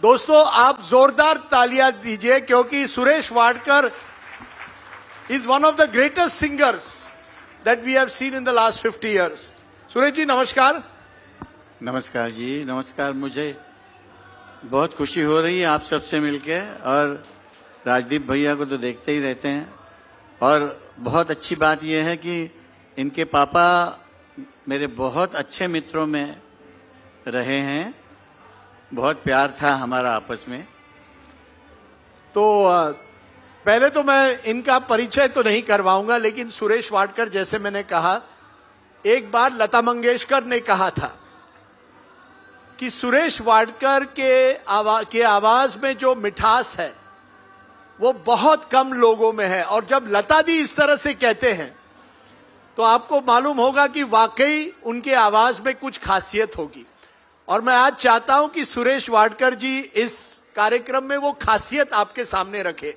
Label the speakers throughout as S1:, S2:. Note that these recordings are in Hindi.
S1: दोस्तों आप जोरदार तालियां दीजिए क्योंकि Suresh Wadkar is one of the greatest singers that we have seen in the last 50 years. Suresh ji नमस्कार।
S2: नमस्कार जी, नमस्कार। मुझे बहुत खुशी हो रही है आप सबसे मिलके, और राजदीप भैया को तो देखते ही रहते हैं। और बहुत अच्छी बात यह है कि इनके पापा मेरे बहुत अच्छे मित्रों में रहे हैं, बहुत प्यार था हमारा आपस में।
S1: तो पहले तो मैं इनका परिचय तो नहीं करवाऊंगा, लेकिन सुरेश वाडकर, जैसे मैंने कहा, एक बार लता मंगेशकर ने कहा था कि सुरेश वाडकर के आवाज में जो मिठास है वो बहुत कम लोगों में है। और जब लता दी इस तरह से कहते हैं तो आपको मालूम होगा कि वाकई उनके आवाज में कुछ खासियत होगी। और मैं आज चाहता हूं कि सुरेश वाडकर जी इस कार्यक्रम में वो खासियत आपके सामने रखे।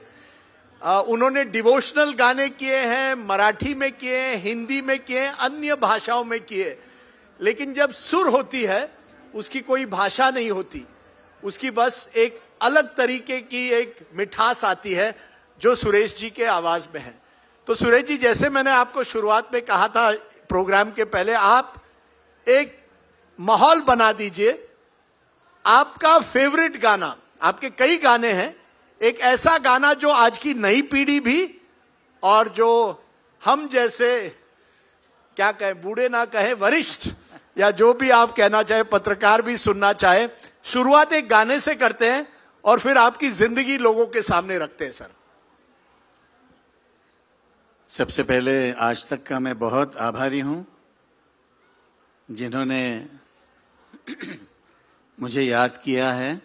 S1: उन्होंने डिवोशनल गाने किए हैं, मराठी में किए हैं, हिंदी में किए हैं, अन्य भाषाओं में किए, लेकिन जब सुर होती है उसकी कोई भाषा नहीं होती, उसकी बस एक अलग तरीके की एक मिठास आती है जो सुरेश जी के आवाज में है। तो सुरेश जी, जैसे मैंने आपको शुरुआत में कहा था प्रोग्राम के पहले, आप एक माहौल बना दीजिए। आपका फेवरेट गाना, आपके कई गाने हैं, एक ऐसा गाना जो आज की नई पीढ़ी भी और जो हम जैसे, क्या कहें, बूढ़े ना कहें, वरिष्ठ, या जो भी आप कहना चाहे, पत्रकार भी सुनना चाहे। शुरुआत एक गाने से करते हैं और फिर आपकी जिंदगी लोगों के सामने रखते हैं। सर,
S2: सबसे पहले आज तक का मैं बहुत आभारी हूं जिन्होंने मुझे याद किया है।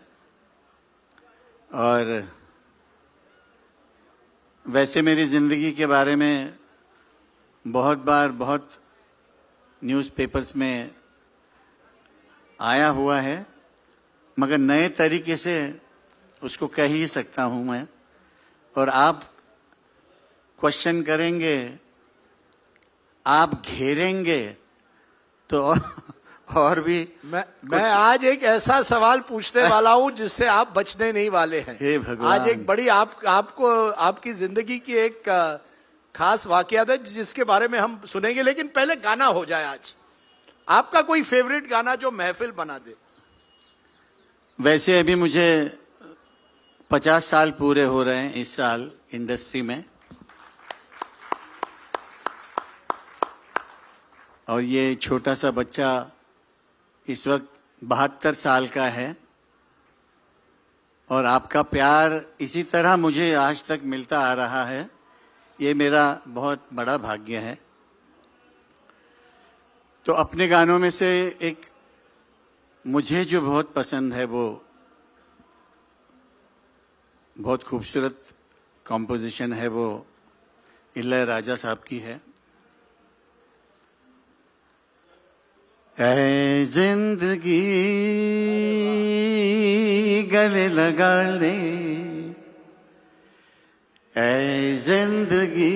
S2: और वैसे मेरी जिंदगी के बारे में बहुत बार बहुत न्यूज़पेपर्स में आया हुआ है, मगर नए तरीके से उसको कह ही सकता हूं मैं। और आप क्वेश्चन करेंगे, आप घेरेंगे तो और भी
S1: मैं आज एक ऐसा सवाल पूछने वाला हूं जिससे आप बचने नहीं वाले हैं।
S2: हे भगवान।
S1: आज एक बड़ी आपको आपकी जिंदगी की एक खास वाकयात है जिसके बारे में हम सुनेंगे, लेकिन पहले गाना हो जाए। आज आपका कोई फेवरेट गाना जो महफिल बना दे।
S2: वैसे अभी मुझे 50 साल पूरे हो रहे हैं इस साल इंडस्ट्री में, और ये छोटा सा बच्चा इस वक्त 72 साल का है। और आपका प्यार इसी तरह मुझे आज तक मिलता आ रहा है, ये मेरा बहुत बड़ा भाग्य है। तो अपने गानों में से एक मुझे जो बहुत पसंद है, वो बहुत खूबसूरत कॉम्पोजिशन है, वो इलैयाराजा साहब की है। ऐ जिंदगी गले लगा ले, ऐ जिंदगी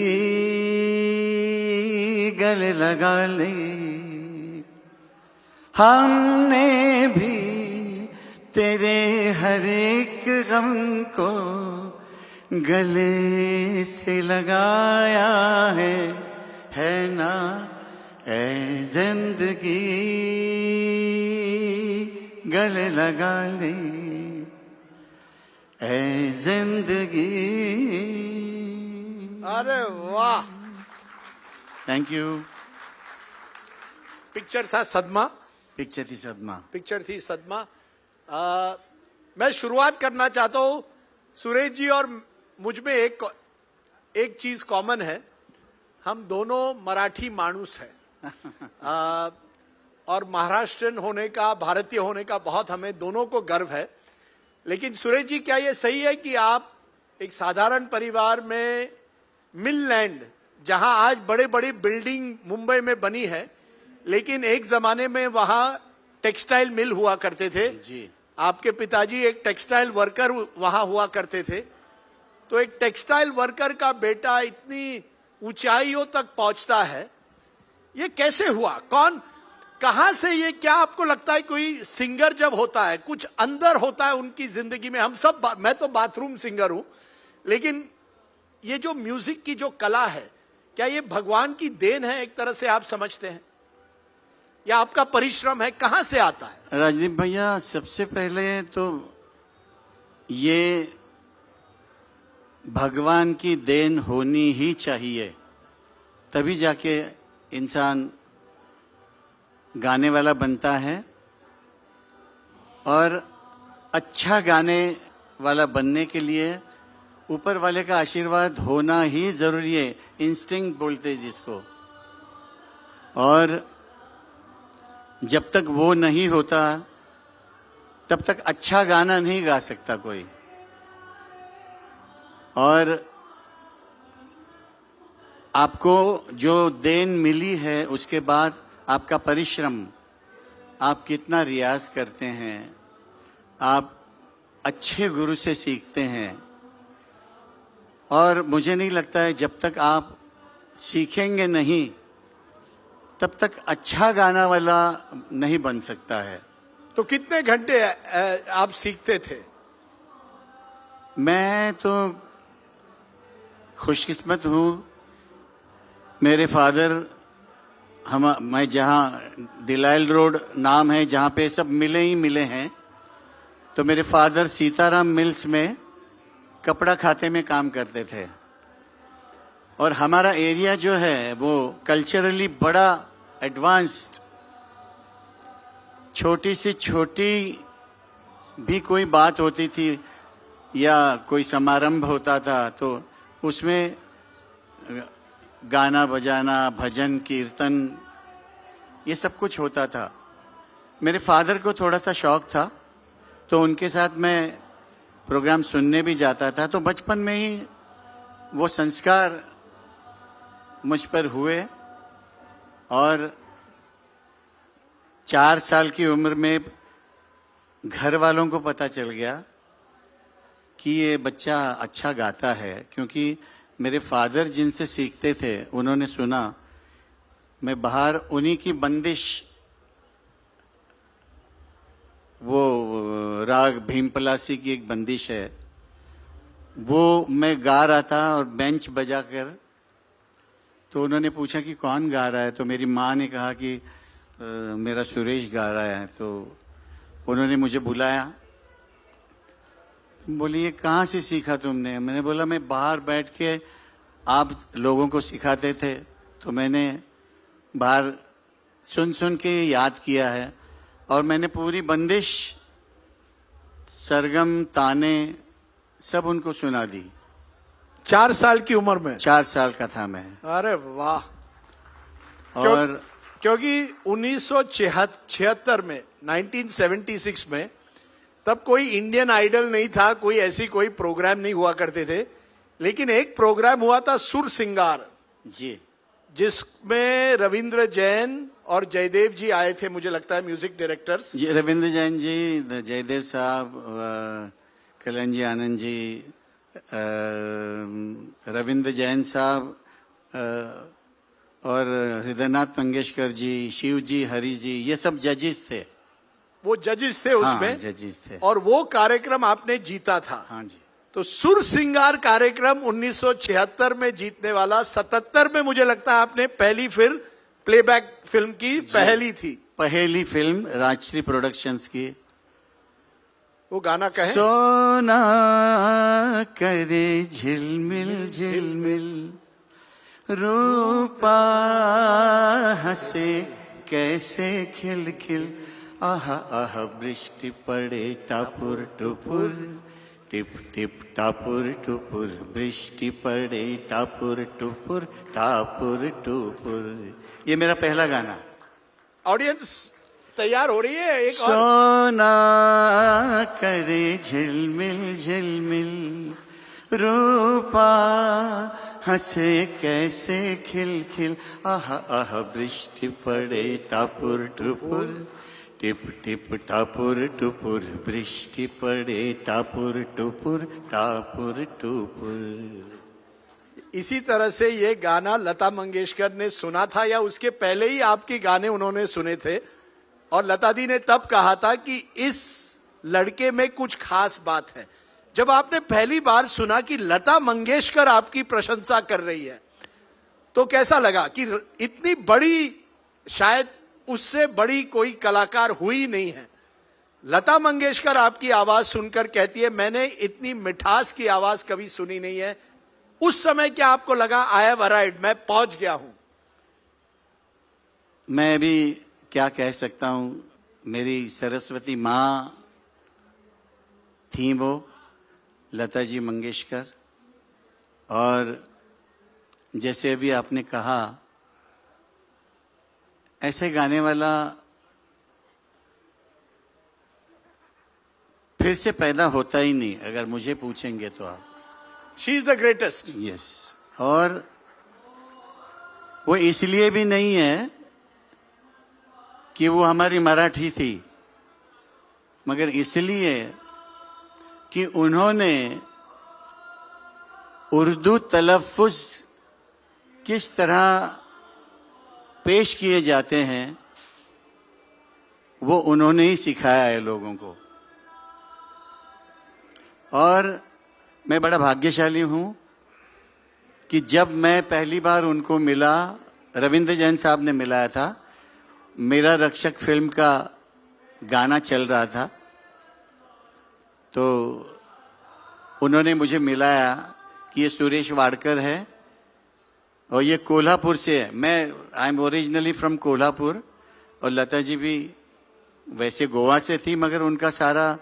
S2: गले लगा ले, हमने भी तेरे हर एक गम को गले से लगाया है ना। ऐ जिंदगी गले लगा ले, ऐ जिंदगी।
S1: अरे वाह,
S2: थैंक यू।
S1: पिक्चर था सदमा।
S2: पिक्चर थी सदमा।
S1: पिक्चर थी सदमा। मैं शुरुआत करना चाहता हूं, सुरेश जी और मुझ में एक चीज कॉमन है, हम दोनों मराठी मानुस हैं। और महाराष्ट्रन होने का, भारतीय होने का बहुत हमें दोनों को गर्व है। लेकिन सुरेश जी, क्या ये सही है कि आप एक साधारण परिवार में मिललैंड, जहां आज बड़े बड़ी बिल्डिंग मुंबई में बनी है, लेकिन एक जमाने में वहां टेक्सटाइल मिल हुआ करते थे
S2: जी।
S1: आपके पिताजी एक टेक्सटाइल वर्कर वहां हुआ करते थे। तो एक टेक्सटाइल वर्कर का बेटा इतनी ऊंचाइयों तक पहुंचता है, ये कैसे हुआ? कहां से ये, क्या आपको लगता है कोई सिंगर जब होता है कुछ अंदर होता है उनकी जिंदगी में, हम सब मैं तो बाथरूम सिंगर हूं, लेकिन ये जो म्यूजिक की जो कला है, क्या ये भगवान की देन है एक तरह से आप समझते हैं, या आपका परिश्रम है, कहां से आता है?
S2: राजदीप भैया, सबसे पहले तो ये भगवान की देन होनी ही चाहिए, तभी जाके इंसान गाने वाला बनता है, और अच्छा गाने वाला बनने के लिए ऊपर वाले का आशीर्वाद होना ही जरूरी है, इंस्टिंक्ट बोलते हैं जिसको। और जब तक वो नहीं होता तब तक अच्छा गाना नहीं गा सकता कोई। और आपको जो देन मिली है उसके बाद आपका परिश्रम, आप कितना रियाज करते हैं, आप अच्छे गुरु से सीखते हैं, और मुझे नहीं लगता है जब तक आप सीखेंगे नहीं तब तक अच्छा गाना वाला नहीं बन सकता है।
S1: तो कितने घंटे आप सीखते थे?
S2: मैं तो खुशकिस्मत हूँ, मेरे फादर, मैं जहाँ डिलाइल रोड नाम है जहाँ पे सब मिले ही मिले हैं, तो मेरे फादर सीताराम मिल्स में कपड़ा खाते में काम करते थे। और हमारा एरिया जो है वो कल्चरली बड़ा एडवांस्ड, छोटी से छोटी भी कोई बात होती थी या कोई समारंभ होता था तो उसमें गाना बजाना, भजन कीर्तन, ये सब कुछ होता था। मेरे फादर को थोड़ा सा शौक था तो उनके साथ मैं प्रोग्राम सुनने भी जाता था, तो बचपन में ही वो संस्कार मुझ पर हुए। और 4 साल की उम्र में घर वालों को पता चल गया कि ये बच्चा अच्छा गाता है, क्योंकि मेरे फादर जिनसे सीखते थे उन्होंने सुना मैं बाहर, उन्हीं की बंदिश, वो राग भीमपलासी की एक बंदिश है, वो मैं गा रहा था और बेंच बजाकर, तो उन्होंने पूछा कि कौन गा रहा है, तो मेरी माँ ने कहा कि मेरा सुरेश गा रहा है। तो उन्होंने मुझे बुलाया, बोली ये कहाँ से सीखा तुमने? मैंने बोला मैं बाहर बैठ के आप लोगों को सिखाते थे, तो मैंने बाहर सुन सुन के याद किया है, और मैंने पूरी बंदिश, सरगम, ताने सब उनको सुना दी।
S1: 4 साल की उम्र में?
S2: 4 साल का था मैं।
S1: अरे वाह।
S2: और
S1: क्योंकि 1976 में, 1976 में, तब कोई इंडियन आइडल नहीं था, कोई ऐसी कोई प्रोग्राम नहीं हुआ करते थे, लेकिन एक प्रोग्राम हुआ था सुर सिंगार
S2: जी,
S1: जिसमें रविंद्र जैन और जयदेव जी आए थे, मुझे लगता है म्यूजिक डायरेक्टर्स।
S2: जी, रविंद्र जैन जी, जयदेव साहब, कल्याण जी आनंद जी, रविंद्र जैन साहब, और हृदयनाथ मंगेशकर जी, शिव जी, हरि जी, ये सब जजेस थे।
S1: वो जजेस थे उसमें?
S2: हाँ, जजेस थे।
S1: और वो कार्यक्रम आपने जीता था?
S2: हाँ जी।
S1: तो सुर सिंगार कार्यक्रम 1976 में जीतने वाला, 77 में मुझे लगता है आपने पहली फिर प्लेबैक फिल्म की पहली थी,
S2: पहली फिल्म राजश्री प्रोडक्शंस की।
S1: वो गाना कहे,
S2: सोना करे झिलमिल झिलमिल, रूपा हंसे कैसे खिल खिल, आहा आहा वृष्टि पड़े टापुर टुपुर, टिप टिप टापुर टुपुर, वृष्टि पड़े टापुर टुपुर, टापुर टुपुर। ये मेरा पहला गाना।
S1: ऑडियंस तैयार हो रही है? एक और।
S2: सोना करे झिलमिल झिलमिल, रूपा हंसे कैसे खिल खिल, आहा आहा वृष्टि पड़े टापुर टुपुर, टिप टिप टापुर टुपुर, वृष्टि पड़े टापुर टुपुर, टापुर टुपुर।
S1: इसी तरह से ये गाना लता मंगेशकर ने सुना था या उसके पहले ही आपके गाने उन्होंने सुने थे, और लता दी ने तब कहा था कि इस लड़के में कुछ खास बात है। जब आपने पहली बार सुना कि लता मंगेशकर आपकी प्रशंसा कर रही है, तो कैसा लगा कि इतनी बड़ी, शायद उससे बड़ी कोई कलाकार हुई नहीं है, लता मंगेशकर आपकी आवाज सुनकर कहती है मैंने इतनी मिठास की आवाज कभी सुनी नहीं है। उस समय क्या आपको लगा आई हैव अराइव्ड, मैं पहुंच गया हूं?
S2: मैं अभी क्या कह सकता हूं, मेरी सरस्वती माँ थी वो, लता जी मंगेशकर। और जैसे अभी आपने कहा, ऐसे गाने वाला फिर से पैदा होता ही नहीं, अगर मुझे पूछेंगे तो आप।
S1: She is the greatest.
S2: Yes, और वो इसलिए भी नहीं है कि वो हमारी मराठी थी, मगर इसलिए कि उन्होंने उर्दू तलफ़ुज़ किस तरह पेश किए जाते हैं वो उन्होंने ही सिखाया है लोगों को। और मैं बड़ा भाग्यशाली हूं कि जब मैं पहली बार उनको मिला, रविंद्र जैन साहब ने मिलाया था, मेरा रक्षक फिल्म का गाना चल रहा था, तो उन्होंने मुझे मिलाया कि ये सुरेश वाडकर है और ये कोल्हापुर से है। मैं I am originally from Kolhapur, और लता जी भी वैसे गोवा से थी, मगर उनका सारा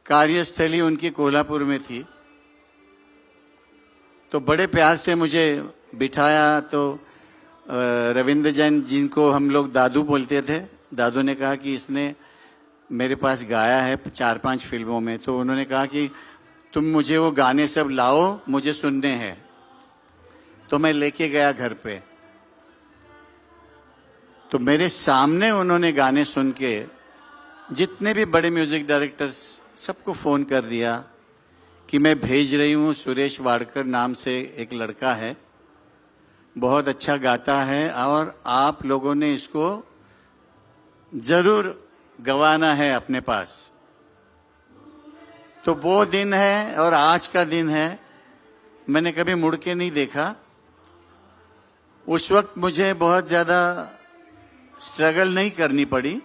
S2: कार्यस्थली उनकी कोल्हापुर में थी। तो बड़े प्यार से मुझे बिठाया, तो रविंद्र जैन जिनको हम लोग दादू बोलते थे, दादू ने कहा कि इसने मेरे पास गाया है 4-5 फिल्मों में, तो उन्होंने कहा कि तुम मुझे वो गाने सब लाओ, मुझे सुनने हैं। तो मैं लेके गया घर पे, तो मेरे सामने उन्होंने गाने सुन के जितने भी बड़े म्यूजिक डायरेक्टर्स सबको फोन कर दिया कि मैं भेज रही हूँ, सुरेश वाडकर नाम से एक लड़का है, बहुत अच्छा गाता है और आप लोगों ने इसको जरूर गवाना है अपने पास। तो वो दिन है और आज का दिन है, मैंने कभी मुड़ के नहीं देखा। उस वक्त मुझे बहुत ज्यादा स्ट्रगल नहीं करनी पड़ी,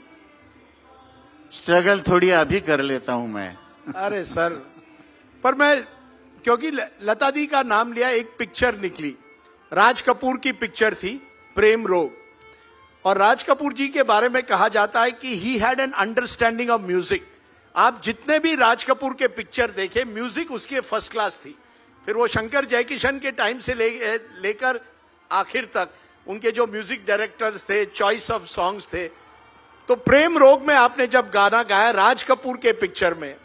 S2: स्ट्रगल थोड़ी अभी कर लेता हूं मैं।
S1: अरे सर, पर मैं, क्योंकि लता दी का नाम लिया, एक पिक्चर निकली, राज कपूर की पिक्चर थी प्रेम रोग, और राज कपूर जी के बारे में कहा जाता है कि he had an understanding of music. आप जितने भी राज कपूर के पिक्चर देखे, म्यूजिक उसके फर्स्ट क्लास थी। फिर वो शंकर जयकिशन के टाइम से लेकर आखिर तक उनके जो म्यूजिक डायरेक्टर्स थे, चॉइस ऑफ सॉन्ग्स थे। तो प्रेम रोग में आपने जब गाना गाया राज कपूर के पिक्चर में,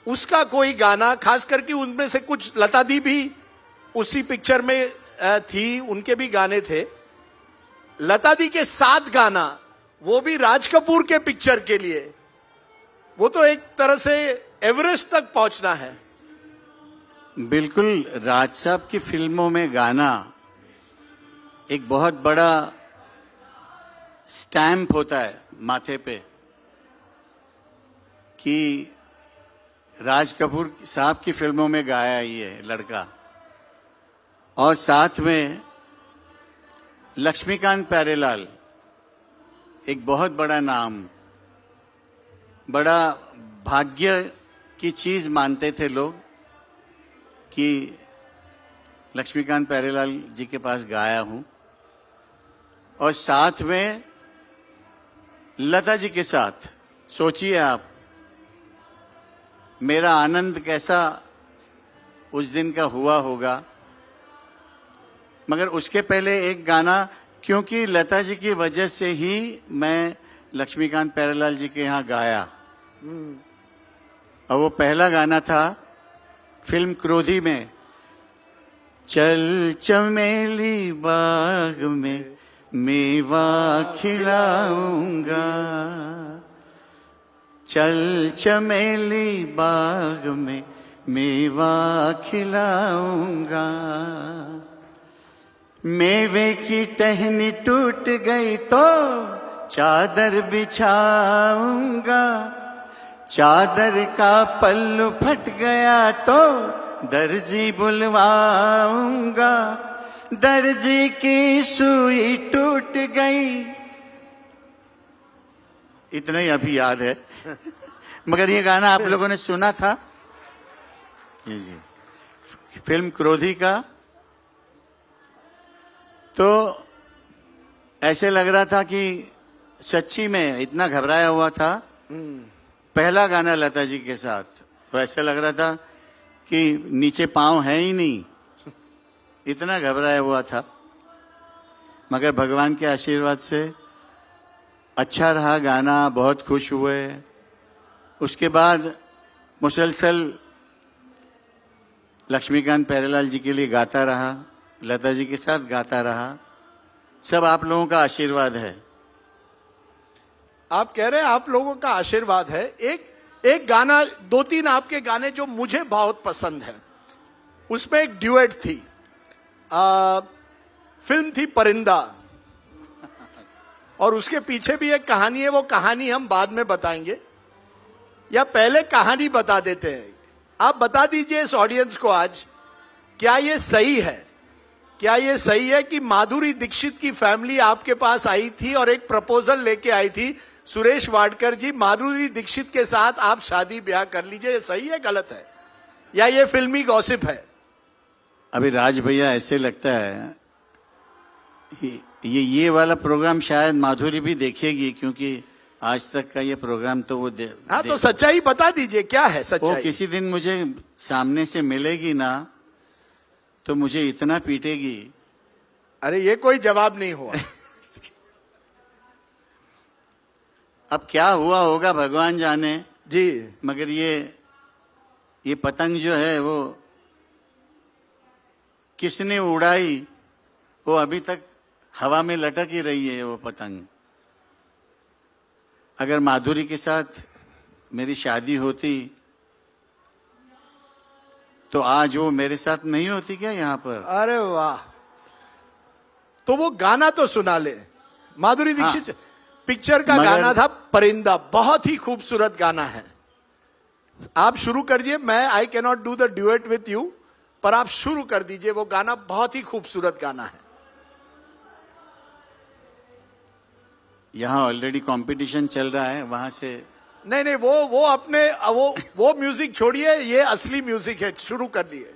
S1: उसका कोई गाना, खास करके उनमें से कुछ लता दी भी उसी पिक्चर में थी, उनके भी गाने थे। लता दी के साथ गाना, वो भी राज कपूर के पिक्चर के लिए, वो तो एक तरह से एवरेस्ट तक पहुंचना है।
S2: बिल्कुल, राज साहब की फिल्मों में गाना एक बहुत बड़ा स्टैंप होता है माथे पे कि राज कपूर साहब की फिल्मों में गाया ये लड़का। और साथ में लक्ष्मीकांत प्यारेलाल, एक बहुत बड़ा नाम, बड़ा भाग्य की चीज मानते थे लोग कि लक्ष्मीकांत प्यारेलाल जी के पास गाया हूं। और साथ में लता जी के साथ, सोचिए आप मेरा आनंद कैसा उस दिन का हुआ होगा। मगर उसके पहले एक गाना, क्योंकि लता जी की वजह से ही मैं लक्ष्मीकांत प्यारेलाल जी के यहाँ गाया, और वो पहला गाना था फिल्म क्रोधी में, चल चमेली बाग में मेवा खिलाऊंगा, चल चमेली बाग में मेवा खिलाऊंगा। मेवे की टहनी टूट गई तो चादर बिछाऊंगा। चादर का पल्लू फट गया तो दर्जी बुलवाऊंगा। दर्जी की सुई टूट गई। इतना ही अभी याद है। मगर ये गाना आप लोगों ने सुना था जी, फिल्म क्रोधी का। तो ऐसे लग रहा था कि सच्ची में इतना घबराया हुआ था। पहला गाना लता जी के साथ, तो ऐसे लग रहा था कि नीचे पांव है ही नहीं, इतना घबराया हुआ था। मगर भगवान के आशीर्वाद से अच्छा रहा गाना, बहुत खुश हुए। उसके बाद मुसलसल लक्ष्मीकांत प्यारेलाल जी के लिए गाता रहा, लता जी के साथ गाता रहा। सब आप लोगों का आशीर्वाद है।
S1: आप कह रहे हैं आप लोगों का आशीर्वाद है। एक गाना, 2-3 आपके गाने जो मुझे बहुत पसंद है, उसमें एक ड्यूएट थी। फिल्म थी परिंदा, और उसके पीछे भी एक कहानी है। वो कहानी हम बाद में बताएंगे, या पहले कहानी बता देते हैं। आप बता दीजिए इस ऑडियंस को आज, क्या ये सही है? क्या ये सही है कि माधुरी दीक्षित की फैमिली आपके पास आई थी और एक प्रपोजल लेके आई थी, सुरेश वाडकर जी माधुरी दीक्षित के साथ आप शादी ब्याह कर लीजिए? ये सही है, गलत है, या ये फिल्मी गॉसिप है?
S2: अभी राज भैया ऐसे लगता है ये वाला प्रोग्राम शायद माधुरी भी देखेगी, क्योंकि आज तक का ये प्रोग्राम तो वो
S1: हाँ, तो सच्चाई बता दीजिए, क्या है सच्चाई?
S2: वो किसी दिन मुझे सामने से मिलेगी ना, तो मुझे इतना पीटेगी।
S1: अरे ये कोई जवाब नहीं हुआ।
S2: अब क्या हुआ होगा भगवान जाने
S1: जी।
S2: मगर ये पतंग जो है वो किसने उड़ाई, वो अभी तक हवा में लटक ही रही है वो पतंग। अगर माधुरी के साथ मेरी शादी होती तो आज वो मेरे साथ नहीं होती क्या यहाँ पर?
S1: अरे वाह, तो वो गाना तो सुना ले। माधुरी दीक्षित पिक्चर का गाना था परिंदा, बहुत ही खूबसूरत गाना है। आप शुरू करिए, मैं I can not do the duet with you, पर आप शुरू कर दीजिए। वो गाना बहुत ही खूबसूरत गाना है।
S2: यहाँ ऑलरेडी कंपटीशन चल रहा है, वहां से
S1: नहीं, वो अपने वो म्यूजिक छोड़िए, ये असली म्यूजिक है। शुरू कर लिए।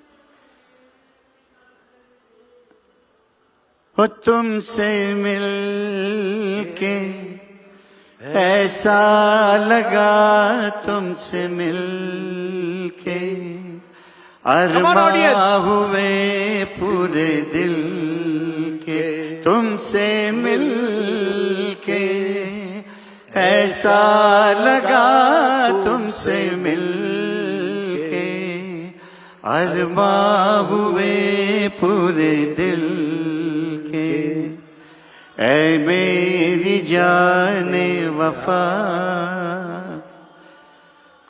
S2: हो तुमसे मिलके ऐसा लगा, तुमसे मिलके अरमा हुए पूरे दिल के। तुमसे मिलके ऐसा लगा, तुमसे मिलके अरमा हुए पूरे दिल के। ऐ मेरी जाने वफा,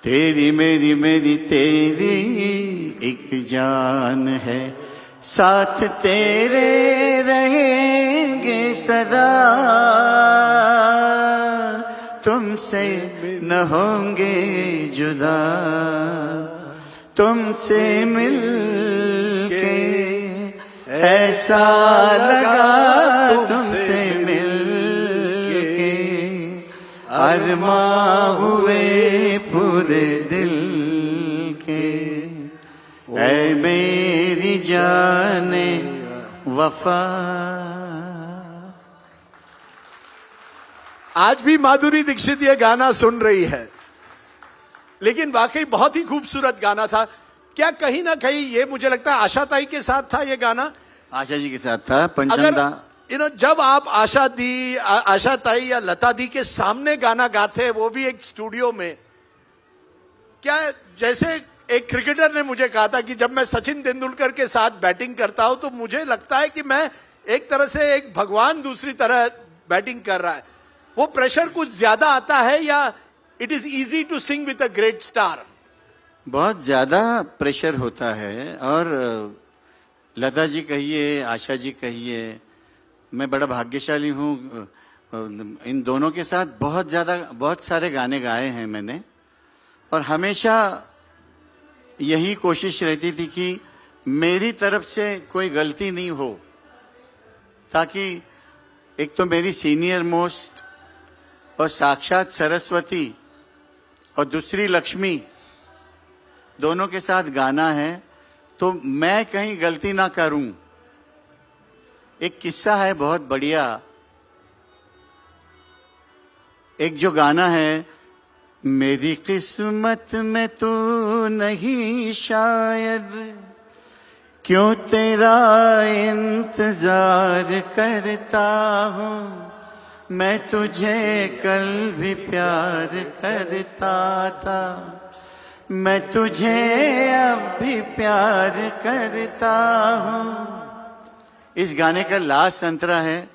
S2: तेरी मेरी मेरी तेरी एक जान है। साथ तेरे रहेंगे सदा, तुमसे न होंगे जुदा। तुमसे मिलके ऐसा लगा, तुमसे मिलके अरमा हुए पूरे दिल के। ऐ मेरी जाने वफा।
S1: आज भी माधुरी दीक्षित ये गाना सुन रही है, लेकिन वाकई बहुत ही खूबसूरत गाना था। क्या कहीं ना कहीं ये मुझे लगता है आशा ताई के साथ था ये गाना?
S2: आशा जी के साथ था। पंचमदा,
S1: जब आप आशा ताई या लता दी के सामने गाना गाते हैं, वो भी एक स्टूडियो में, क्या जैसे एक क्रिकेटर ने मुझे कहा था कि जब मैं सचिन तेंदुलकर के साथ बैटिंग करता हूं तो मुझे लगता है कि मैं एक तरह से एक भगवान दूसरी तरह बैटिंग कर रहा है। वो प्रेशर कुछ ज्यादा आता है, या it is easy to sing with a great star?
S2: बहुत ज्यादा प्रेशर होता है। और लता जी कहिए, आशा जी कहिए, मैं बड़ा भाग्यशाली हूँ। इन दोनों के साथ बहुत सारे गाने गाए हैं मैंने, और हमेशा यही कोशिश रहती थी कि मेरी तरफ से कोई गलती नहीं हो, ताकि एक तो मेरी सीनियर मोस्ट और साक्षात सरस्वती और दूसरी लक्ष्मी दोनों के साथ गाना है, तो मैं कहीं गलती ना करूं। एक किस्सा है बहुत बढ़िया। एक जो गाना है, मेरी किस्मत में तू नहीं शायद, क्यों तेरा इंतजार करता हूँ, मैं तुझे कल भी प्यार करता था, मैं तुझे अब भी प्यार करता हूँ। इस गाने का लास्ट अंतरा है,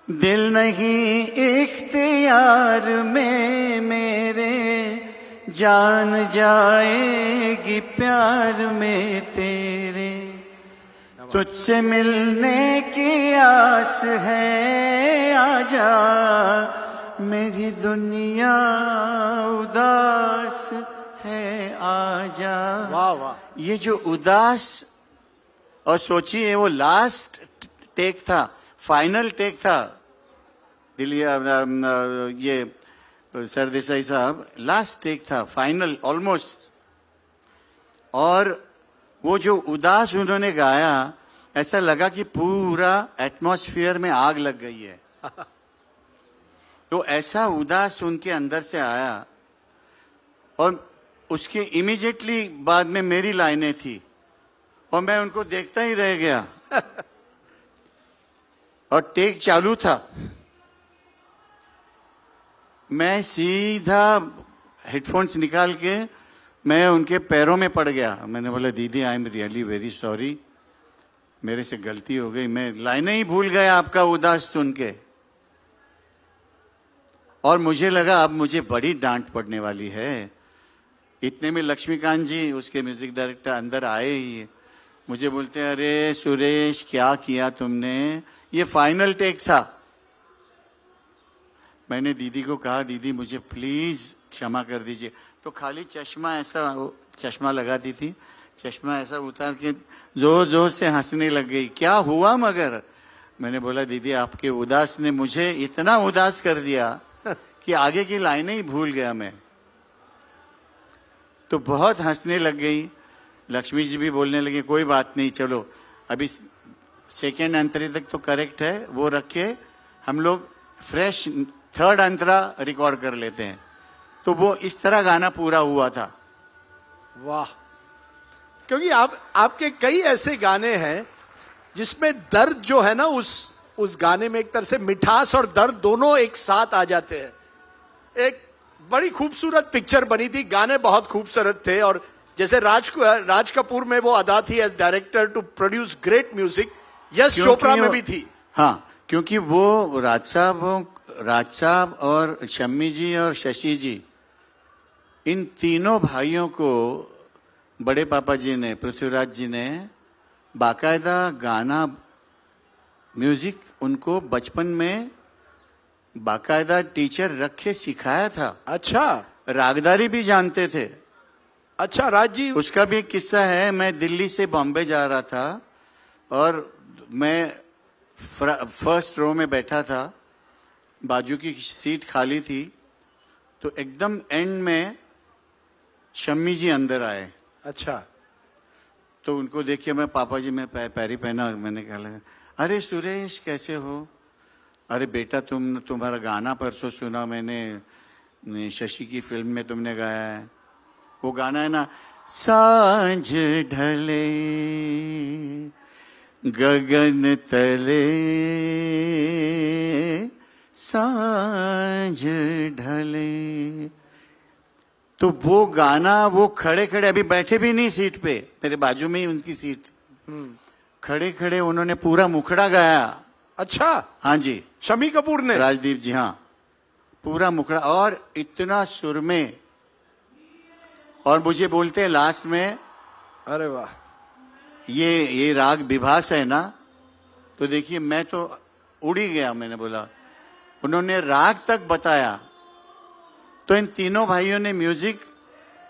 S2: दिल नहीं इख्तियार में मेरे, जान जाएगी प्यार में तेरे, तुझसे मिलने की आस है, आजा मेरी दुनिया उदास है, आजा।
S1: वाह वाह।
S2: ये जो उदास, और सोचिए वो लास्ट टेक था, फाइनल टेक था। ये सरदेसाई साहब, लास्ट टेक था, फाइनल ऑलमोस्ट। और वो जो उदास उन्होंने गाया, ऐसा लगा कि पूरा एटमॉस्फेयर में आग लग गई है। तो ऐसा उदास उनके अंदर से आया, और उसके इमीडिएटली बाद में मेरी लाइनें थी, और मैं उनको देखता ही रह गया। और टेक चालू था, मैं सीधा हेडफोन्स निकाल के मैं उनके पैरों में पड़ गया। मैंने बोला, दीदी I am really very sorry, मेरे से गलती हो गई, मैं लाइनें ही भूल गया आपका उदास सुन के। और मुझे लगा अब मुझे बड़ी डांट पड़ने वाली है। इतने में लक्ष्मीकांत जी, उसके म्यूजिक डायरेक्टर, अंदर आए ही मुझे बोलते हैं, अरे सुरेश क्या किया तुमने, ये फाइनल टेक था। मैंने दीदी को कहा, दीदी मुझे प्लीज क्षमा कर दीजिए। तो खाली चश्मा लगाती थी, चश्मा ऐसा उतार के जोर जोर से हंसने लग गई। क्या हुआ मगर? मैंने बोला, दीदी आपके उदास ने मुझे इतना उदास कर दिया कि आगे की लाइनें ही भूल गया मैं। तो बहुत हंसने लग गई। लक्ष्मी जी भी बोलने लगे, कोई बात नहीं, चलो अभी सेकेंड अंतरे तक तो करेक्ट है, वो रख के हम लोग फ्रेश थर्ड अंतरा रिकॉर्ड कर लेते हैं। तो वो इस तरह गाना पूरा हुआ था।
S1: वाह। क्योंकि आपके कई ऐसे गाने हैं जिसमें दर्द जो है ना, उस गाने में एक तरह से मिठास और दर्द दोनों एक साथ आ जाते हैं। एक बड़ी खूबसूरत पिक्चर बनी थी, गाने बहुत खूबसूरत थे। और जैसे राज कपूर में वो अदा थी as director to produce great music, Yash Chopra में भी थी।
S2: हाँ, क्योंकि वो राज साहब और शम्मी जी और शशि जी, इन तीनों भाइयों को बड़े पापा जी ने, पृथ्वीराज जी ने बाकायदा गाना, म्यूजिक उनको बचपन में बाकायदा टीचर रख के सिखाया था।
S1: अच्छा।
S2: रागदारी भी जानते थे।
S1: अच्छा राज जी,
S2: उसका भी एक किस्सा है। मैं दिल्ली से बॉम्बे जा रहा था और मैं फर्स्ट रो में बैठा था, बाजू की सीट खाली थी। तो एकदम एंड में शम्मी जी अंदर आए।
S1: अच्छा।
S2: तो उनको देख के मैं, पापा जी में पैरी पहना और मैंने कहा, अरे सुरेश कैसे हो? अरे बेटा तुम्हारा गाना परसों सुना मैंने, शशि की फिल्म में तुमने गाया है। वो गाना है ना, सांझ ढले गगन तले, सांझ ढले। तो वो गाना, वो खड़े खड़े, अभी बैठे भी नहीं सीट पे, मेरे बाजू में ही उनकी सीट, खड़े खड़े उन्होंने पूरा मुखड़ा गाया।
S1: अच्छा।
S2: हाँ जी,
S1: शम्मी कपूर ने?
S2: राजदीप जी, हाँ, पूरा मुखड़ा। और इतना सुर में, और मुझे बोलते हैं लास्ट में,
S1: अरे वाह,
S2: ये राग विभास है ना? तो देखिए मैं तो उड़ ही गया। मैंने बोला, उन्होंने राग तक बताया। तो इन तीनों भाइयों ने म्यूजिक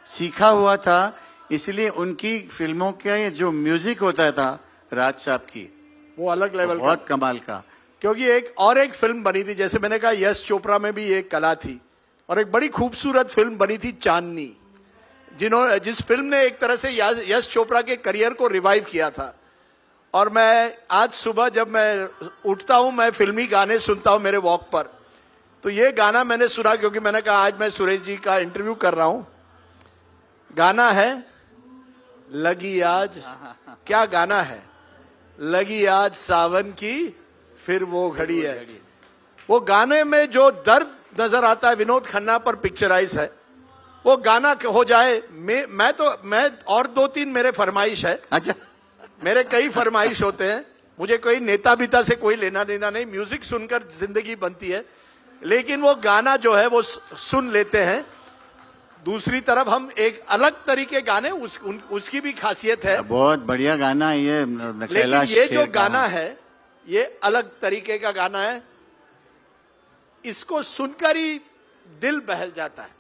S2: सीखा हुआ था, इसलिए उनकी फिल्मों के जो म्यूजिक होता था राज साहब की,
S1: वो अलग लेवल का,
S2: बहुत कमाल का।
S1: क्योंकि एक फिल्म बनी थी, जैसे मैंने कहा यश चोपड़ा में भी एक कला थी, और एक बड़ी खूबसूरत फिल्म बनी थी चांदनी, जिस फिल्म ने एक तरह से यश चोपड़ा के करियर को रिवाइव किया था। और मैं आज सुबह जब मैं उठता हूं, मैं फिल्मी गाने सुनता हूं मेरे वॉक पर, तो ये गाना मैंने सुना, क्योंकि मैंने कहा आज मैं सुरेश जी का इंटरव्यू कर रहा हूं। गाना है लगी आज, क्या गाना है, लगी आज सावन की फिर वो घड़ी है। वो गाने में जो दर्द नजर आता है, विनोद खन्ना पर पिक्चराइज है, वो गाना हो जाए। मैं और 2-3 मेरे फरमाइश है।
S2: अच्छा,
S1: मेरे कई फरमाइश होते हैं, मुझे कोई नेता बीता से कोई लेना देना नहीं, म्यूजिक सुनकर जिंदगी बनती है, लेकिन वो गाना जो है वो सुन लेते हैं। दूसरी तरफ हम एक अलग तरीके गाने, उसकी भी खासियत है,
S2: बहुत बढ़िया गाना है ये।
S1: लेकिन ये जो गाना है ये अलग तरीके का गाना है, इसको सुनकर ही दिल बहल जाता है।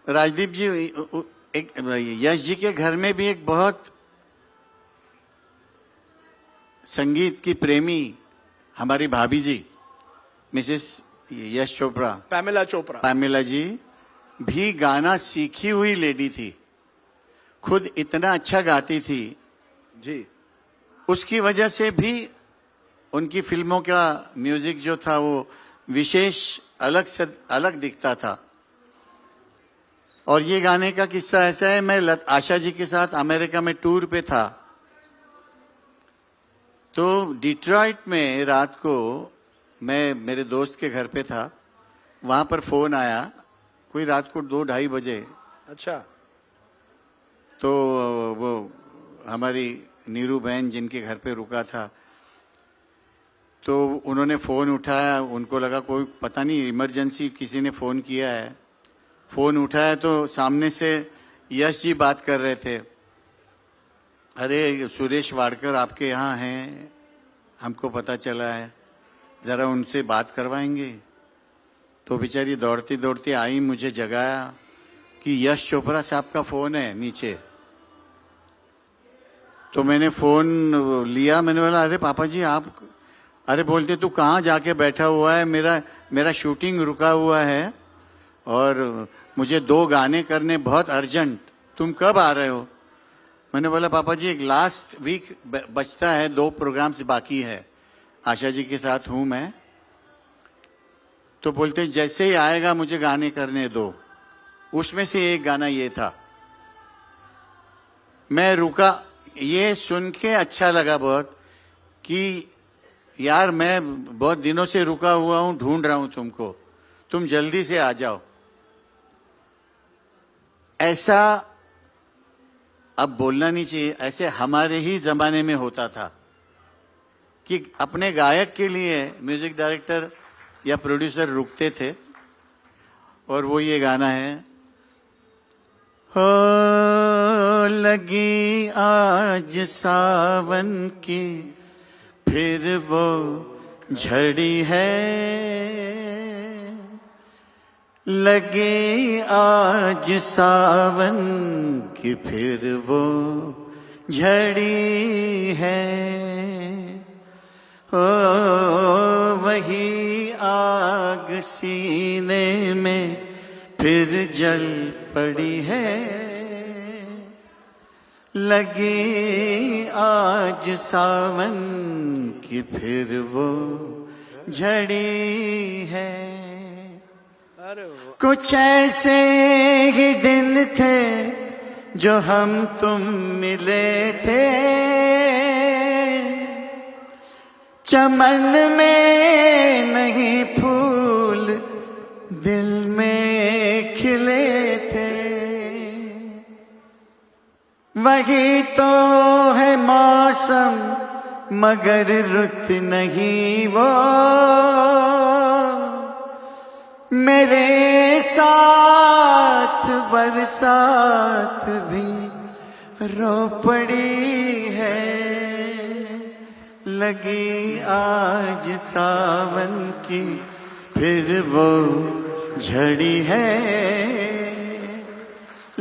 S2: राजदीप जी, एक यश जी के घर में भी एक बहुत संगीत की प्रेमी हमारी भाभी जी, मिसेस यश चोपड़ा, पैमेला जी भी गाना सीखी हुई लेडी थी, खुद इतना अच्छा गाती थी
S1: जी।
S2: उसकी वजह से भी उनकी फिल्मों का म्यूजिक जो था वो विशेष अलग से अलग दिखता था। और ये गाने का किस्सा ऐसा है, मैं आशा जी के साथ अमेरिका में टूर पे था, तो डिट्रॉइट में रात को मैं मेरे दोस्त के घर पे था, वहां पर फोन आया, कोई रात को 2-2:30 बजे।
S1: अच्छा।
S2: तो वो हमारी नीरू बहन जिनके घर पे रुका था, तो उन्होंने फोन उठाया, उनको लगा कोई पता नहीं इमरजेंसी किसी ने फोन किया है। फोन उठाया तो सामने से यश जी बात कर रहे थे, अरे सुरेश वाडकर आपके यहाँ हैं, हमको पता चला है, जरा उनसे बात करवाएंगे। तो बेचारी दौड़ती दौड़ती आई, मुझे जगाया कि यश चोपड़ा साहब का फोन है नीचे। तो मैंने फोन लिया, मैंने बोला अरे पापा जी आप, अरे बोलते तू कहाँ जाके बैठा हुआ है, मेरा शूटिंग रुका हुआ है और मुझे 2 गाने करने बहुत अर्जेंट, तुम कब आ रहे हो? मैंने बोला पापा जी एक लास्ट वीक बचता है, 2 प्रोग्राम्स बाकी है, आशा जी के साथ हूं मैं। तो बोलते जैसे ही आएगा मुझे गाने करने दो। उसमें से एक गाना ये था, मैं रुका। ये सुन के अच्छा लगा बहुत कि यार मैं बहुत दिनों से रुका हुआ हूं, ढूंढ रहा हूं तुमको, तुम जल्दी से आ जाओ। ऐसा अब बोलना नहीं चाहिए, ऐसे हमारे ही जमाने में होता था कि अपने गायक के लिए म्यूजिक डायरेक्टर या प्रोड्यूसर रुकते थे। और वो ये गाना है, हो लगी आज सावन की फिर वो झड़ी है, लगी आज सावन की फिर वो झड़ी है, ओ वही आग सीने में फिर जल पड़ी है, लगी आज सावन की फिर वो झड़ी है। कुछ ऐसे ही दिन थे जो हम तुम मिले थे, चमन में नहीं फूल दिल में खिले थे, वही तो है मौसम मगर रुत नहीं वो, मेरे साथ बरसात भी रो पड़ी है, लगी आज सावन की फिर वो झड़ी है,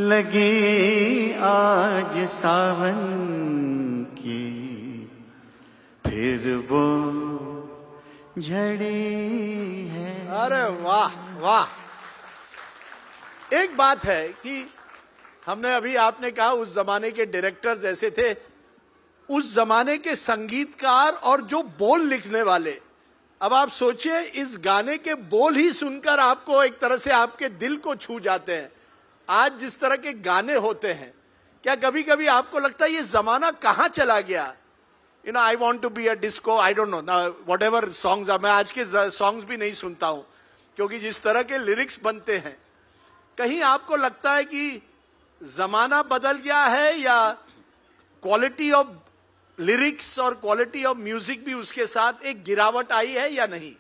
S2: लगी आज सावन की फिर वो झड़ी है।
S1: अरे वाह वाह। एक बात है कि हमने अभी आपने कहा उस जमाने के डायरेक्टर्स ऐसे थे, उस जमाने के संगीतकार और जो बोल लिखने वाले। अब आप सोचिए, इस गाने के बोल ही सुनकर आपको एक तरह से आपके दिल को छू जाते हैं। आज जिस तरह के गाने होते हैं, क्या कभी कभी आपको लगता है ये जमाना कहां चला गया? You know, I want to be a disco, I don't know whatever songs. मैं आज के सॉन्ग्स भी नहीं सुनता हूं, क्योंकि जिस तरह के लिरिक्स बनते हैं, कहीं आपको लगता है कि जमाना बदल गया है, या क्वालिटी ऑफ लिरिक्स और क्वालिटी ऑफ म्यूजिक भी उसके साथ एक गिरावट आई है या नहीं?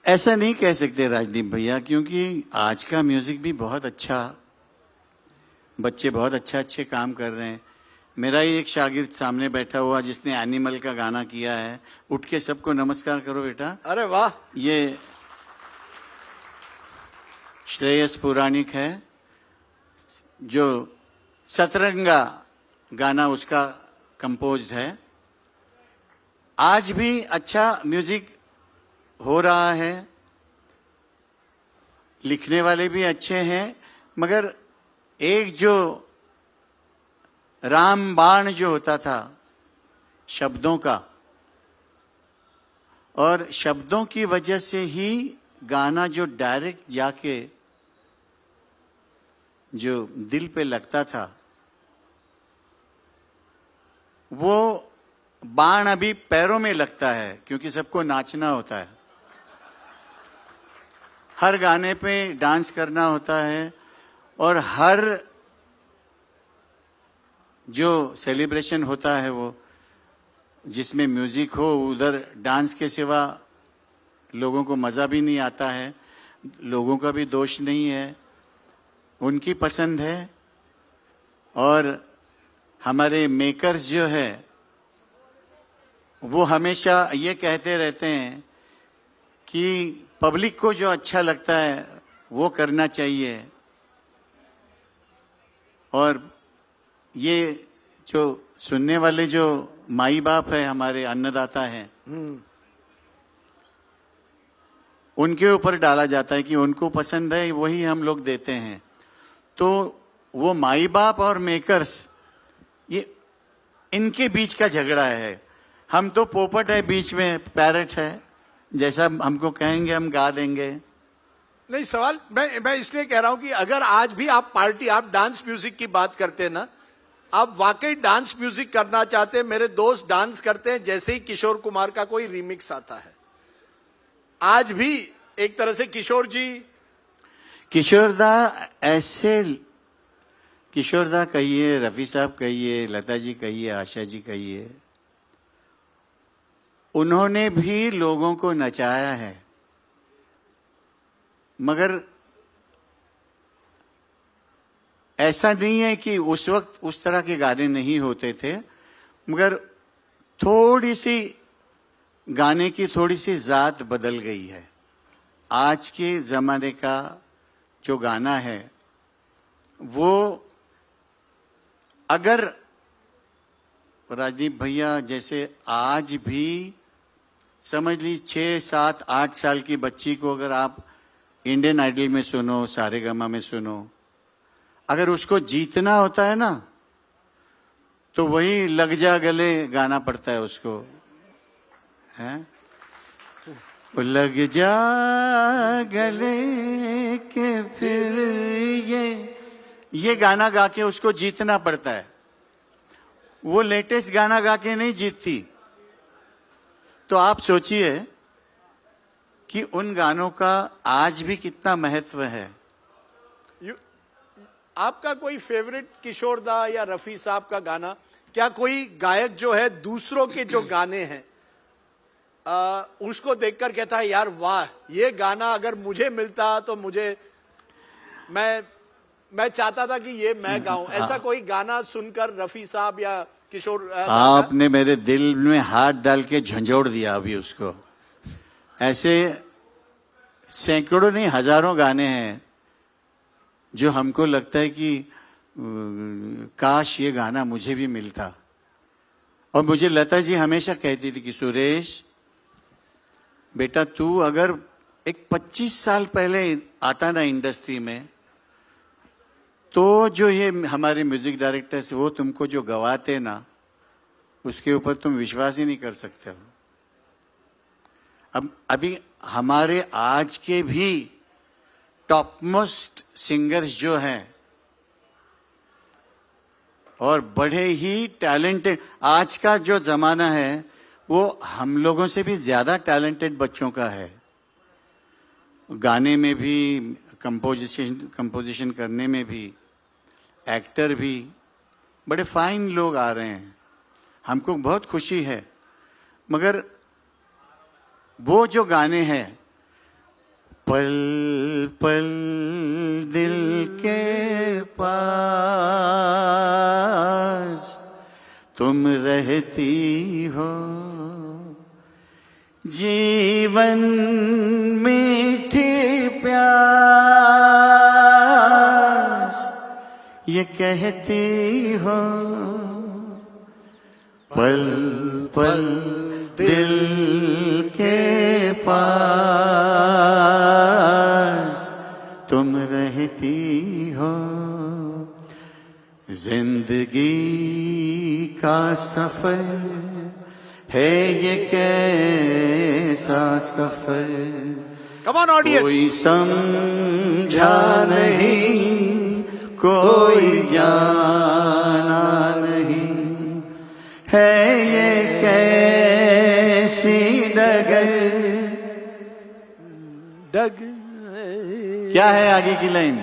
S2: ऐसा नहीं कह सकते राजदीप भैया, क्योंकि आज का म्यूजिक भी बहुत अच्छा, बच्चे बहुत अच्छे काम कर रहे हैं। मेरा ही एक शागिर्द सामने बैठा हुआ जिसने एनिमल का गाना किया है, उठ के सबको नमस्कार करो बेटा।
S1: अरे वाह।
S2: ये श्रेयस पुराणिक है, जो सतरंगा गाना उसका कंपोज्ड है। आज भी अच्छा म्यूजिक हो रहा है, लिखने वाले भी अच्छे हैं, मगर एक जो रामबाण जो होता था शब्दों का, और शब्दों की वजह से ही गाना जो डायरेक्ट जाके जो दिल पे लगता था, वो बाण अभी पैरों में लगता है, क्योंकि सबको नाचना होता है, हर गाने पे डांस करना होता है, और हर जो सेलिब्रेशन होता है वो जिसमें म्यूजिक हो, उधर डांस के सिवा लोगों को मजा भी नहीं आता है। लोगों का भी दोष नहीं है, उनकी पसंद है। और हमारे मेकर्स जो है वो हमेशा ये कहते रहते हैं कि पब्लिक को जो अच्छा लगता है वो करना चाहिए। और ये जो सुनने वाले जो माई बाप है, हमारे अन्नदाता हैं, उनके ऊपर डाला जाता है कि उनको पसंद है वही हम लोग देते हैं। तो वो माई बाप और मेकर्स, ये इनके बीच का झगड़ा है। हम तो पोपट है, बीच में पैरट है, जैसा हमको कहेंगे हम गा देंगे।
S1: नहीं, सवाल मैं इसलिए कह रहा हूं कि अगर आज भी आप पार्टी, आप डांस म्यूजिक की बात करते हैं ना, आप वाकई डांस म्यूजिक करना चाहते हैं। मेरे दोस्त डांस करते हैं जैसे ही किशोर कुमार का कोई रीमिक्स आता है। आज भी एक तरह से
S2: किशोरदा ऐसे, किशोरदा कहिए, रफी साहब कहिए, लता जी कहिए, आशा जी कहिए, उन्होंने भी लोगों को नचाया है। मगर ऐसा नहीं है कि उस वक्त उस तरह के गाने नहीं होते थे, मगर थोड़ी सी गाने की थोड़ी सी जात बदल गई है। आज के जमाने का जो गाना है वो, अगर राजदीप भैया जैसे आज भी समझ ली 6, 7, 8 साल की बच्ची को अगर आप इंडियन आइडल में सुनो, सारेगामा में सुनो, अगर उसको जीतना होता है ना, तो वही लग जा गले गाना पड़ता है उसको, है? लग जा गले के फिर ये गाना गा के उसको जीतना पड़ता है। वो लेटेस्ट गाना गा के नहीं जीतती। तो आप सोचिए कि उन गानों का आज भी कितना महत्व है।
S1: आपका कोई फेवरेट किशोर दा या रफी साहब का गाना? क्या कोई गायक जो है दूसरों के जो गाने हैं उसको देखकर कहता है यार वाह, ये गाना अगर मुझे मिलता तो मुझे मैं चाहता था कि ये मैं गाऊं। ऐसा कोई गाना सुनकर रफी साहब या किशोर
S2: आपने मेरे दिल में हाथ डाल के झंझोड़ दिया अभी उसको। ऐसे सैकड़ों नहीं हजारों गाने हैं जो हमको लगता है कि काश ये गाना मुझे भी मिलता। और मुझे लता जी हमेशा कहती थी कि सुरेश बेटा तू अगर एक 25 साल पहले आता ना इंडस्ट्री में, तो जो ये हमारे म्यूजिक डायरेक्टर्स वो तुमको जो गवाते ना, उसके ऊपर तुम विश्वास ही नहीं कर सकते हो। अब अभी हमारे आज के भी टॉप मोस्ट सिंगर्स जो हैं और बड़े ही टैलेंटेड, आज का जो जमाना है वो हम लोगों से भी ज्यादा टैलेंटेड बच्चों का है। गाने में भी, कंपोजिशन करने में भी, एक्टर भी, बड़े फाइन लोग आ रहे हैं। हमको बहुत खुशी है। मगर वो जो गाने हैं, पल पल दिल के पास तुम रहती हो, जीवन मीठी प्यास ये कहती हो, पल पल दिल के पास तुम रहती हो। जिंदगी का सफर है ये कैसा सफर,
S1: कम ऑन ऑडियंस,
S2: कोई समझा नहीं, कोई जाना नहीं, है ये कैसी डगर। क्या है आगे की लाइन?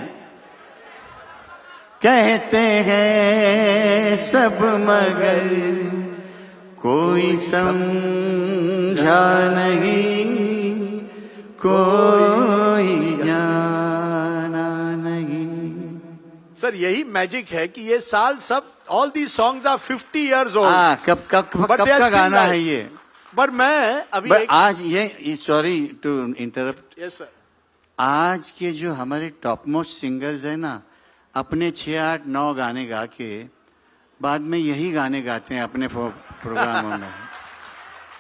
S2: कहते हैं सब मगर कोई समझा नहीं, कोई जाना नहीं।
S1: सर यही मैजिक है कि ये साल सब all the songs are 50 years old।
S2: कब का गाना है ये?
S1: पर मैं अभी
S2: आज ये, sorry to interrupt,
S1: yes sir,
S2: आज के जो हमारे टॉप मोस्ट सिंगर्स है ना, अपने 6, 8, 9 गाने गा के बाद में यही गाने गाते हैं अपने प्रोग्रामों में।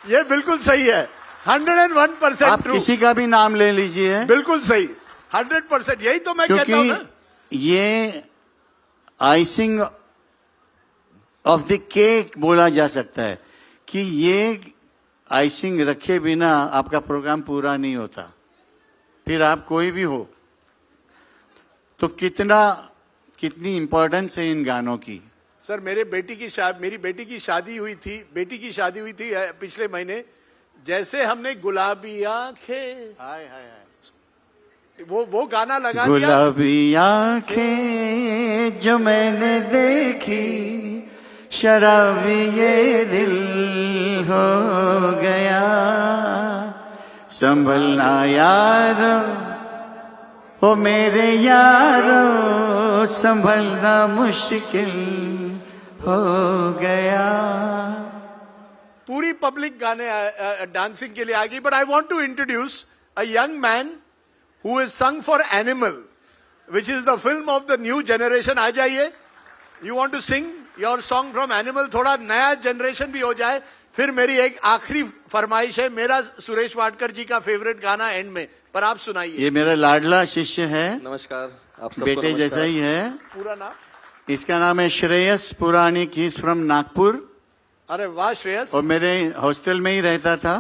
S1: ये बिल्कुल सही है, 101%
S2: आप
S1: ट्रू।
S2: किसी का भी नाम ले लीजिए,
S1: बिल्कुल सही, 100%। यही तो मैं कहता हूं ना,
S2: ये आइसिंग ऑफ द केक बोला जा सकता है कि ये आइसिंग रखे बिना आपका प्रोग्राम पूरा नहीं होता। फिर आप कोई भी हो, तो कितनी इंपॉर्टेंस है इन गानों की।
S1: सर मेरी बेटी की शादी हुई थी पिछले महीने। जैसे हमने गुलाबी आंखें,
S2: हाय हाय हाय,
S1: वो गाना लगा दिया,
S2: गुलाबी आंखें जो मैंने देखी, शराबी ये दिल हो गया, संभलना यारो ओ मेरे यारो, संभलना मुश्किल हो गया।
S1: पूरी पब्लिक गाने डांसिंग के लिए आ गई। But I want to introduce a young man who is sung for Animal, which is the film of the new generation. आ जाइए, you want to sing your song from Animal. थोड़ा नया जनरेशन भी हो जाए। फिर मेरी एक आखिरी फरमाइश है, मेरा सुरेश वाडकर जी का फेवरेट गाना एंड में, पर आप सुनाइए।
S2: ये मेरा लाडला शिष्य है,
S3: नमस्कार, आप सबको
S2: बेटे
S3: नमस्कार।
S2: जैसा ही है।
S1: पूरा नाम?
S2: इसका नाम है श्रेयस पुराणिक, ही इज फ्रॉम नागपुर।
S1: अरे वाह श्रेयस,
S2: और मेरे हॉस्टल में ही रहता था।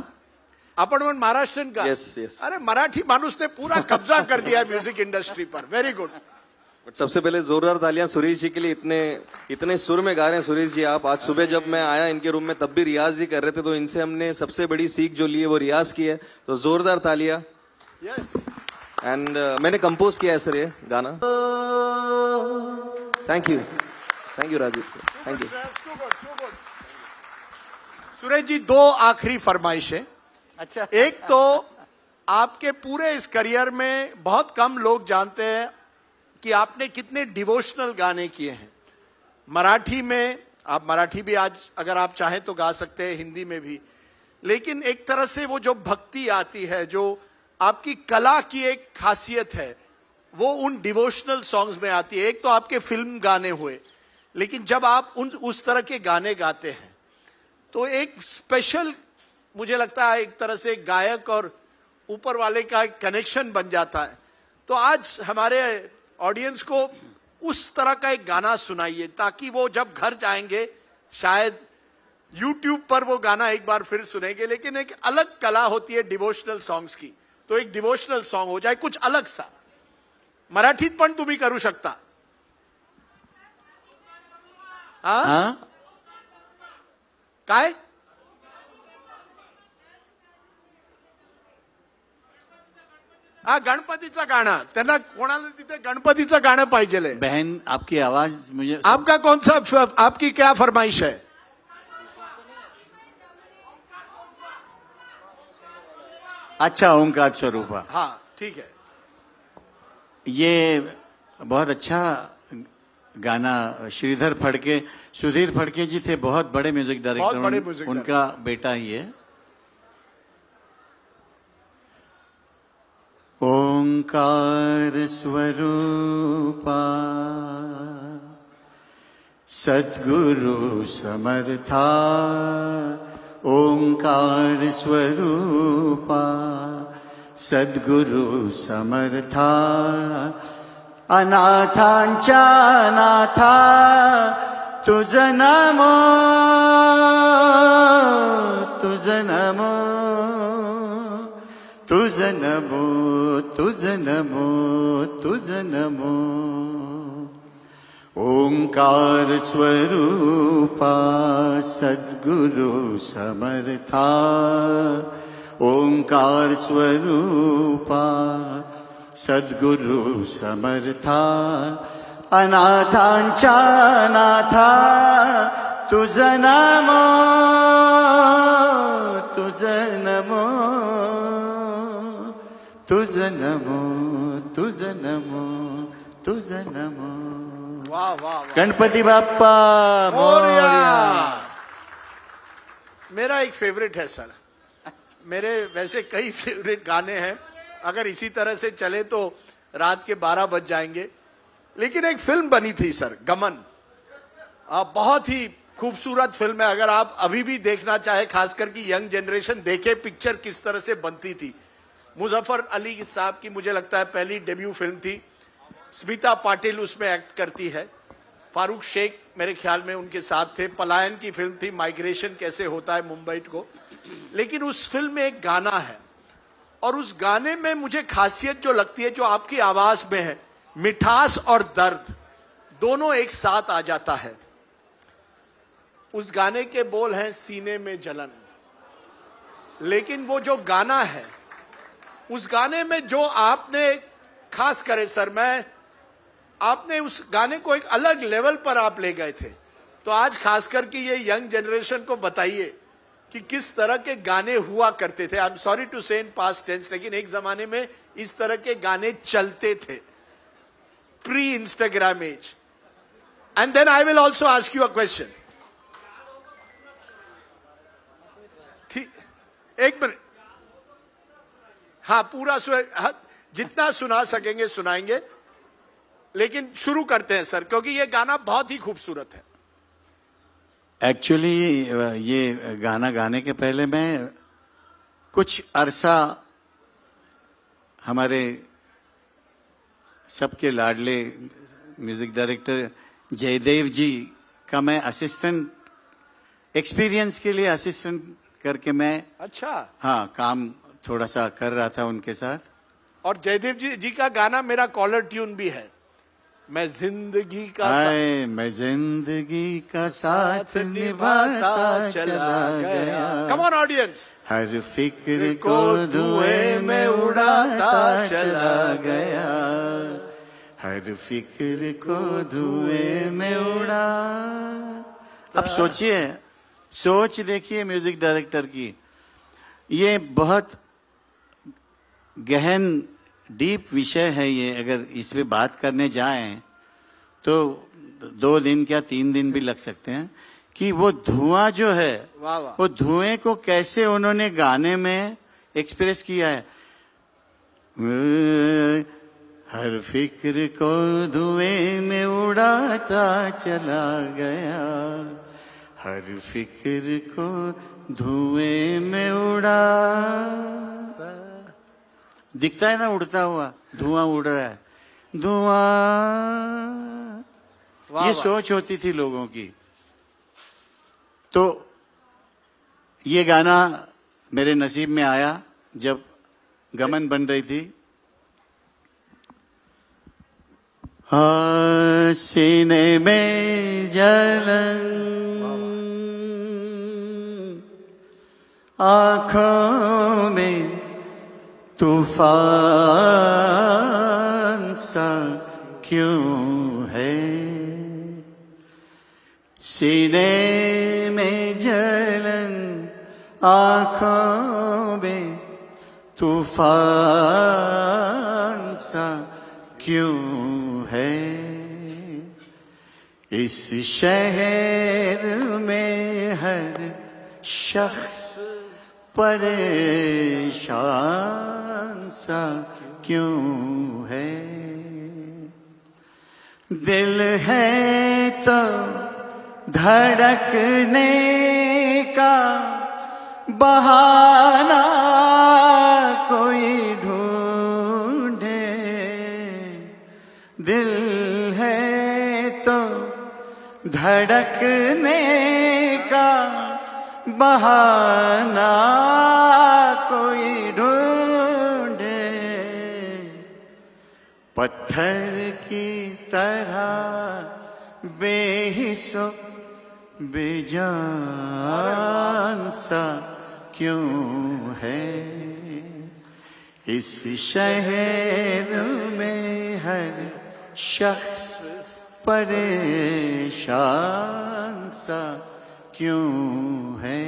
S1: आपण पण महाराष्ट्रन का?
S3: Yes, yes.
S1: अरे मराठी माणूस ने पूरा कब्जा कर दिया है म्यूजिक इंडस्ट्री पर। Very good.
S3: बट सबसे पहले जोरदार तालियां सुरेश जी के लिए। इतने सुर में गा रहे हैं सुरेश जी आप। आज सुबह जब मैं आया इनके रूम में तब भी रियाज ही कर रहे थे, तो इनसे हमने सबसे बड़ी सीख जो ली है वो रियाज की है। तो जोरदार तालियां।
S1: यस,
S3: एंड मैंने कंपोज किया है सर ये गाना। Thank you Rajiv sir, thank you.
S1: Suresh ji, दो आखिरी फरमाइशें।
S2: अच्छा,
S1: एक तो आपके पूरे इस करियर में बहुत कम लोग जानते हैं, कि आपने कितने डिवोशनल गाने किए हैं। मराठी में आप मराठी भी आज अगर आप चाहें तो गा सकते हैं, हिंदी में भी, लेकिन एक तरह से वो जो भक्ति आती है, जो आपकी कला की एक खासियत है, वो उन डिवोशनल सॉन्ग्स में आती है। एक तो आपके फिल्म गाने हुए, लेकिन जब आप उस तरह के गाने गाते हैं तो एक स्पेशल, मुझे लगता है एक तरह से गायक और ऊपर वाले का एक कनेक्शन बन जाता है। तो आज हमारे ऑडियंस को उस तरह का एक गाना सुनाइए, ताकि वो जब घर जाएंगे शायद YouTube पर वो गाना एक बार फिर सुनेंगे। लेकिन एक अलग कला होती है डिवोशनल सॉन्ग्स की, तो एक डिवोशनल सॉन्ग हो जाए कुछ अलग सा। मराठीत पण तुम्ही करू शकता।
S2: हाँ
S1: काय? हा, गणपतीचं गाणं, त्यांना कोणाला तिथे गणपतीचं गाणं पाहिजे।
S2: बहन, आपकी आवाज मुझे
S1: आपका कौन सा, आपकी क्या फरमाइश है?
S2: अच्छा, ओंकार स्वरूपा।
S1: हाँ ठीक है।
S2: ये बहुत अच्छा गाना श्रीधर फड़के, सुधीर फड़के जी थे, बहुत बड़े म्यूजिक
S1: बहुत
S2: डायरेक्टर,
S1: बड़े म्यूजिक
S2: उनका बेटा ही है। ओंकार स्वरूपा सद्गुरु समर्था, ओंकार स्वरूपा सद्गुरु समर्था, अनाथांच्या नाथा तुझ नमो, तुझ नमो, तुझ नमो, तुझ नमो, तुझ नमो। ओंकार स्वरूपा सद्गुरु समर्था, ओंकार स्वरूपा सद्गुरु समर्था, अनाथांच्या नाथा तुझ नमो, तुझ नमो, तुझ नमो, तुझ नमो, तुझ नमो।
S1: वाह वाह वाह।
S2: गणपति बाप्पा
S1: मोरया।
S2: मोरया।
S1: मेरा एक फेवरेट है सर, मेरे वैसे कई फेवरेट गाने हैं, अगर इसी तरह से चले तो रात के 12 बज जाएंगे। लेकिन एक फिल्म बनी थी सर, गमन, बहुत ही खूबसूरत फिल्म है। अगर आप अभी भी देखना चाहे, खासकर की यंग जनरेशन देखे पिक्चर किस तरह से बनती थी। मुजफ्फर अली साहब की मुझे लगता है पहली डेब्यू फिल्म थी, स्मिता पाटिल उसमें एक्ट करती है, फारूक शेख मेरे ख्याल में उनके साथ थे। पलायन की फिल्म थी, माइग्रेशन कैसे होता है मुंबई को। लेकिन उस फिल्म में एक गाना है, और उस गाने में मुझे खासियत जो लगती है, जो आपकी आवाज में है, मिठास और दर्द दोनों एक साथ आ जाता है। उस गाने के बोल हैं सीने में जलन, लेकिन वो जो गाना है, उस गाने में जो आपने खास करे सर, आपने उस गाने को एक अलग लेवल पर आप ले गए थे। तो आज खासकर कि ये यंग जनरेशन को बताइए कि किस तरह के गाने हुआ करते थे। आई एम सॉरी टू से इन पास्ट टेंस, लेकिन एक जमाने में इस तरह के गाने चलते थे, pre Instagram age. And then I will also ask you a question. ठीक, एक मिनट। हाँ, पूरा जितना सुना सकेंगे सुनाएंगे, लेकिन शुरू करते हैं सर, क्योंकि ये गाना बहुत ही खूबसूरत है।
S2: एक्चुअली ये गाना गाने के पहले मैं कुछ अरसा हमारे सबके लाडले म्यूजिक डायरेक्टर जयदेव जी का मैं असिस्टेंट, एक्सपीरियंस के लिए असिस्टेंट करके मैं,
S1: अच्छा,
S2: हाँ, काम थोड़ा सा कर रहा था उनके साथ।
S1: और जयदेव जी का गाना मेरा कॉलर ट्यून भी है, मैं जिंदगी का
S2: मैं जिंदगी का साथ निभाता चला गया,
S1: कम ऑन ऑडियंस,
S2: हर फिक्र को धुएं में उड़ाता चला गया, हर फिक्र को धुएं में उड़ा। अब सोचिए, सोच देखिए म्यूजिक डायरेक्टर की, ये बहुत गहन डीप विषय है ये, अगर इस पे बात करने जाएं तो 2 दिन क्या 3 दिन भी लग सकते हैं कि वो धुआं जो है,
S1: वाह वाह।
S2: वो धुएं को कैसे उन्होंने गाने में एक्सप्रेस किया है। हर फिक्र को धुएं में उड़ाता चला गया, हर फिक्र को धुएं में उड़ा, दिखता है ना उड़ता हुआ, धुआं उड़ रहा है, धुआं।
S1: वाह
S2: ये
S1: वाह।
S2: सोच होती थी लोगों की। तो ये गाना मेरे नसीब में आया जब गमन बन रही थी। सीने में जलन, आँखों में तूफान सा क्यों है, सीने में जलन, आँखों में तूफान सा क्यों है। इस शहर में हर शख्स परेशान सा क्यों है। दिल है तो धड़कने का बहाना कोई ढूंढे, दिल है तो धड़कने का बहाना कोई ढूंढे। पत्थर की तरह बेहिस्सो बेजान सा क्यों है। इस शहर में हर शख्स परेशान सा क्यों है।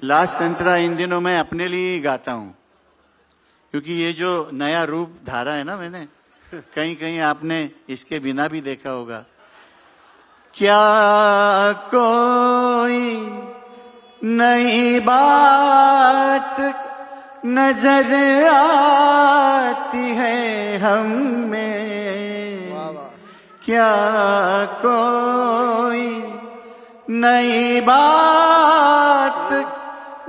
S2: लास्ट अंतरा इन दिनों मैं अपने लिए ही गाता हूं, क्योंकि ये जो नया रूप धारा है ना मैंने, कहीं कहीं आपने इसके बिना भी देखा होगा। क्या कोई नई बात नजर आती है हम में, क्या कोई नई बात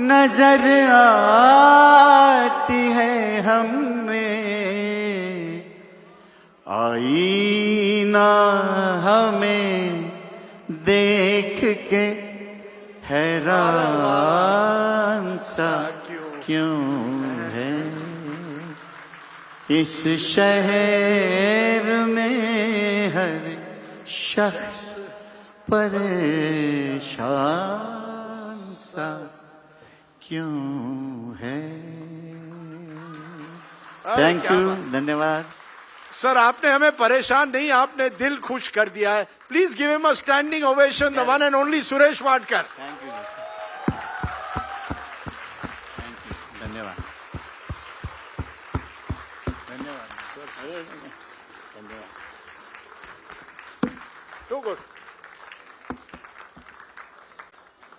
S2: नजर आती है हम में। आईना हमें देख के हैरान सा क्यों है। इस शहर में हर शख्स परेशान सा क्यों है। थैंक यू, धन्यवाद।
S1: सर आपने हमें परेशान नहीं, आपने दिल खुश कर दिया है। Please give him a standing ovation, the one and only Suresh Wadkar.
S2: Thank you, thank you, धन्यवाद, धन्यवाद, धन्यवाद।
S1: Too good.